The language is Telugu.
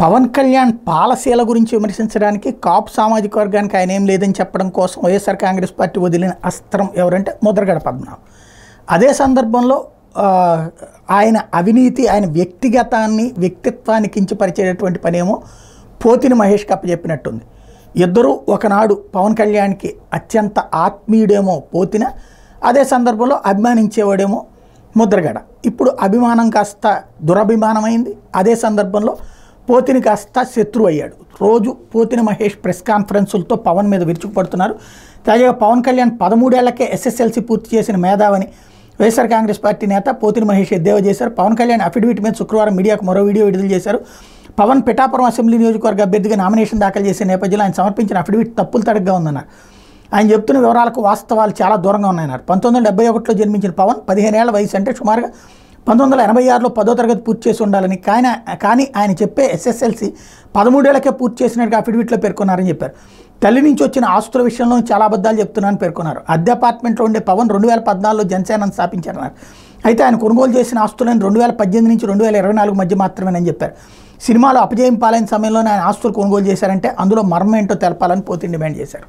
పవన్ కళ్యాణ్ పాలసీల గురించి విమర్శించడానికి కాపు సామాజిక వర్గానికి ఆయన ఏం లేదని చెప్పడం కోసం వైఎస్ఆర్ కాంగ్రెస్ పార్టీ వదిలిన అస్త్రం ఎవరంటే ముద్రగడ పద్మనాభం. అదే సందర్భంలో ఆయన అవినీతి, ఆయన వ్యక్తిత్వాన్ని కించపరిచేటటువంటి పనేమో పోతిని మహేష్కి అప్పచెప్పినట్టుంది. ఇద్దరూ ఒకనాడు పవన్ కళ్యాణ్కి అత్యంత ఆత్మీయుడేమో పోతిన, అదే సందర్భంలో అభిమానించేవాడేమో ముద్రగడ. ఇప్పుడు అభిమానం కాస్త దురభిమానమైంది. అదే సందర్భంలో పోతిని కాస్త శత్రువు అయ్యాడు. రోజు పోతిని మహేష్ ప్రెస్ కాన్ఫరెన్సులతో పవన్ మీద విరుచుకుపడుతున్నారు. తాజాగా పవన్ కళ్యాణ్ 13 ఏళ్లకే SSLC పూర్తి చేసిన మేధావని వైఎస్ఆర్ కాంగ్రెస్ పార్టీ నేత పోతిని మహేష్ ఎద్దేవా చేశారు. పవన్ కళ్యాణ్ అఫిడవిట్ మీద శుక్రవారం మీడియాకు మరో వీడియో విడుదల చేశారు. పవన్ పిఠాపురం అసెంబ్లీ నియోజకవర్గ అభ్యర్థిగా నామినేషన్ దాఖలు చేసే నేపథ్యంలో ఆయన సమర్పించిన అఫిడవిట్ తప్పులు తడగ్గా ఉందన్నారు. ఆయన చెప్తున్న వివరాలకు వాస్తవాలు చాలా దూరంగా ఉన్నాయన్నారు. 1971లో జన్మించిన పవన్ 15 ఏళ్ల వయసు అంటే సుమారుగా 1986లో 10వ తరగతి పూర్తి చేసి ఉండాలని, కానీ ఆయన చెప్పే SSLC 13 ఏళ్లకే పూర్తి చేసినట్టుగా అఫిడవిట్లో పేర్కొన్నారని చెప్పారు. తల్లి నుంచి వచ్చిన ఆస్తుల విషయంలో చాలా అబద్ధాలు చెప్తున్నారని పేర్కొన్నారు. అద్దె అపార్ట్మెంట్లో ఉండే పవన్ 2014లో జనసేనను స్థాపించారన్నారు. అయితే ఆయన కొనుగోలు చేసిన ఆస్తులను 2018 నుంచి 2024 మధ్య మాత్రమేనని చెప్పారు. సినిమాలో అపజయం పాలైన సమయంలోనే ఆయన ఆస్తులు కొనుగోలు చేశారంటే అందులో మర్మం ఏంటో తెలపాలని పోతిని డిమాండ్ చేశారు.